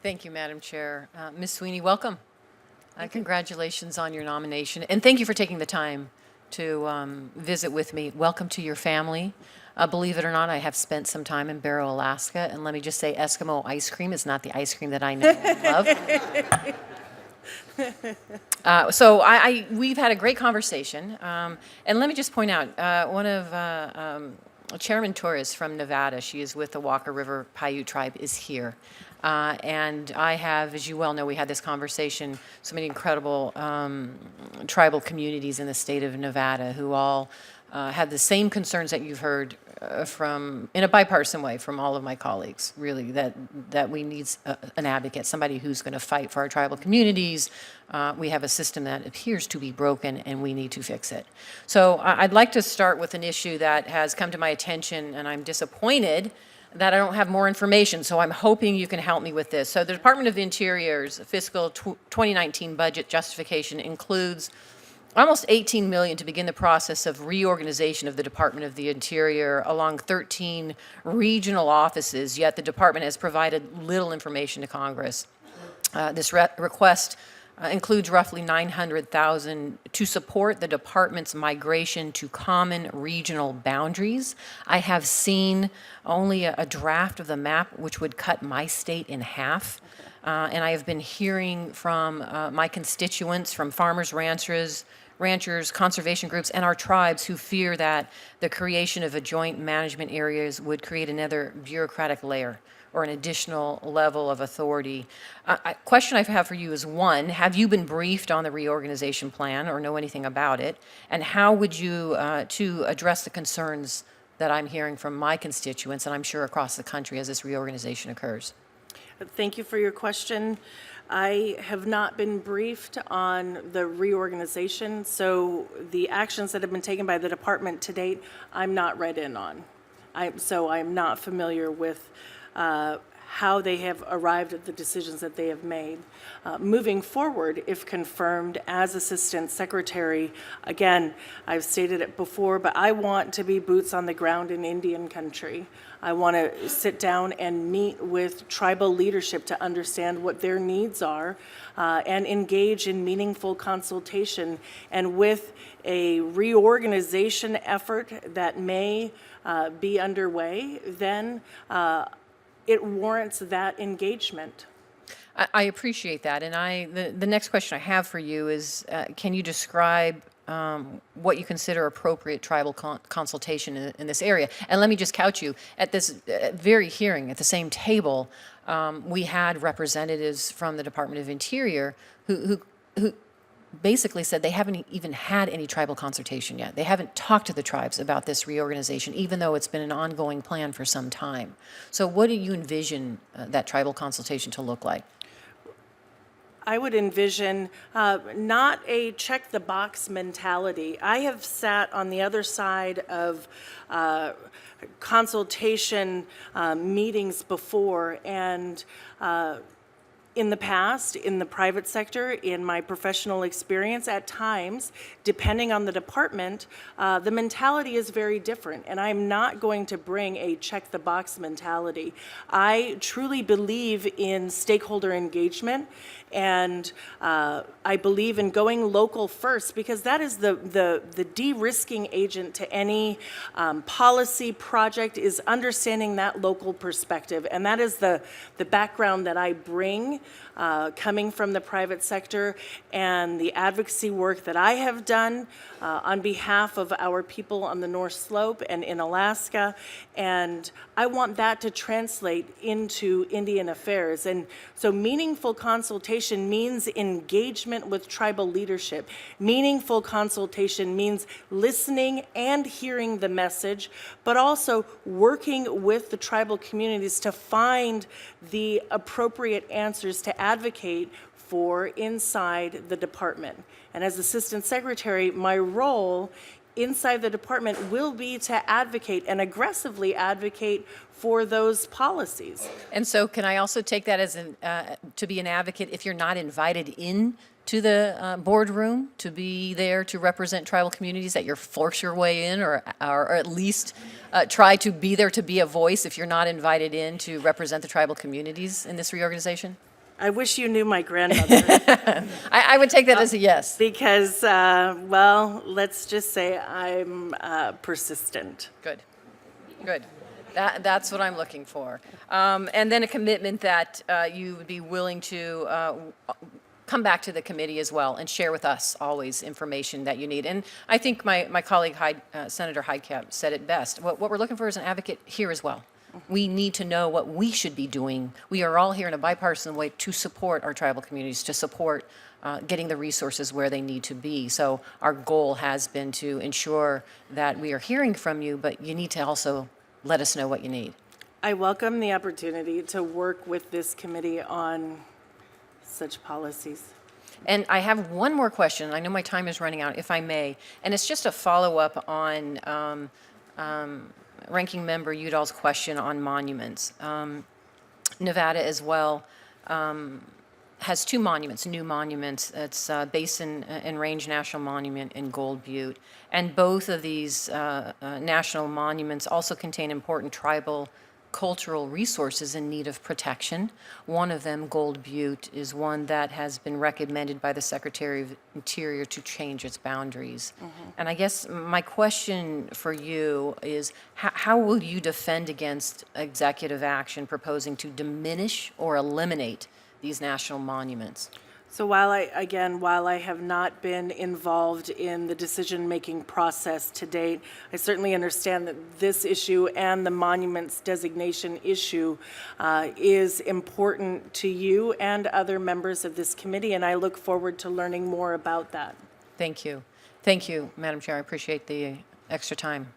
Thank you, Madam Chair. Ms. Sweeney, welcome. Congratulations on your nomination, and thank you for taking the time to visit with me. Welcome to your family. Believe it or not, I have spent some time in Barrow, Alaska, and let me just say Eskimo ice cream is not the ice cream that I know and love. So we've had a great conversation, and let me just point out, one of Chairman Torres from Nevada, she is with the Walker River Paiute tribe, is here. And I have, as you well know, we had this conversation, so many incredible tribal communities in the state of Nevada who all have the same concerns that you've heard from, in a bipartisan way, from all of my colleagues, really, that we need an advocate, somebody who's going to fight for our tribal communities. We have a system that appears to be broken, and we need to fix it. So I'd like to start with an issue that has come to my attention, and I'm disappointed that I don't have more information, so I'm hoping you can help me with this. So the Department of the Interior's fiscal 2019 budget justification includes almost $18 million to begin the process of reorganization of the Department of the Interior along 13 regional offices, yet the department has provided little information to Congress. This request includes roughly $900,000 to support the department's migration to common regional boundaries. I have seen only a draft of the map, which would cut my state in half. And I have been hearing from my constituents, from farmers, ranchers, conservation groups, and our tribes who fear that the creation of a joint management areas would create another bureaucratic layer or an additional level of authority. Question I have for you is, one, have you been briefed on the reorganization plan or know anything about it? And how would you, to address the concerns that I'm hearing from my constituents, and I'm sure across the country as this reorganization occurs? Thank you for your question. I have not been briefed on the reorganization, so the actions that have been taken by the department to date, I'm not read in on. So I'm not familiar with how they have arrived at the decisions that they have made. Moving forward, if confirmed as Assistant Secretary, again, I've stated it before, but I want to be boots on the ground in Indian country. I want to sit down and meet with tribal leadership to understand what their needs are and engage in meaningful consultation. And with a reorganization effort that may be underway, then it warrants that engagement. I appreciate that. And the next question I have for you is, can you describe what you consider appropriate tribal consultation in this area? And let me just couch you. At this very hearing, at the same table, we had representatives from the Department of Interior who basically said they haven't even had any tribal consultation yet. They haven't talked to the tribes about this reorganization, even though it's been an ongoing plan for some time. So what do you envision that tribal consultation to look like? I would envision not a check-the-box mentality. I have sat on the other side of consultation meetings before, and in the past, in the private sector, in my professional experience, at times, depending on the department, the mentality is very different. And I'm not going to bring a check-the-box mentality. I truly believe in stakeholder engagement, and I believe in going local first, because that is the de-risking agent to any policy project, is understanding that local perspective. And that is the background that I bring coming from the private sector, and the advocacy work that I have done on behalf of our people on the North Slope and in Alaska. And I want that to translate into Indian affairs. And so meaningful consultation means engagement with tribal leadership. Meaningful consultation means listening and hearing the message, but also working with the tribal communities to find the appropriate answers to advocate for inside the department. And as Assistant Secretary, my role inside the department will be to advocate and aggressively advocate for those policies. And so can I also take that as to be an advocate if you're not invited in to the boardroom to be there to represent tribal communities, that you force your way in, or at least try to be there to be a voice if you're not invited in to represent the tribal communities in this reorganization? I wish you knew my grandmother. I would take that as a yes. Because, well, let's just say I'm persistent. Good, good. That's what I'm looking for. And then a commitment that you would be willing to come back to the committee as well and share with us always information that you need. And I think my colleague Senator Heidkamp said it best. What we're looking for is an advocate here as well. We need to know what we should be doing. We are all here in a bipartisan way to support our tribal communities, to support getting the resources where they need to be. So our goal has been to ensure that we are hearing from you, but you need to also let us know what you need. I welcome the opportunity to work with this committee on such policies. And I have one more question. I know my time is running out, if I may, and it's just a follow-up on Ranking Member Udall's question on monuments. Nevada as well has two monuments, new monuments. It's Basin and Range National Monument and Gold Butte. And both of these national monuments also contain important tribal cultural resources in need of protection. One of them, Gold Butte, is one that has been recommended by the Secretary of Interior to change its boundaries. And I guess my question for you is, how will you defend against executive action proposing to diminish or eliminate these national monuments? So while I have not been involved in the decision-making process to date, I certainly understand that this issue and the monuments designation issue is important to you and other members of this committee, and I look forward to learning more about that. Thank you. Thank you, Madam Chair. I appreciate the extra time.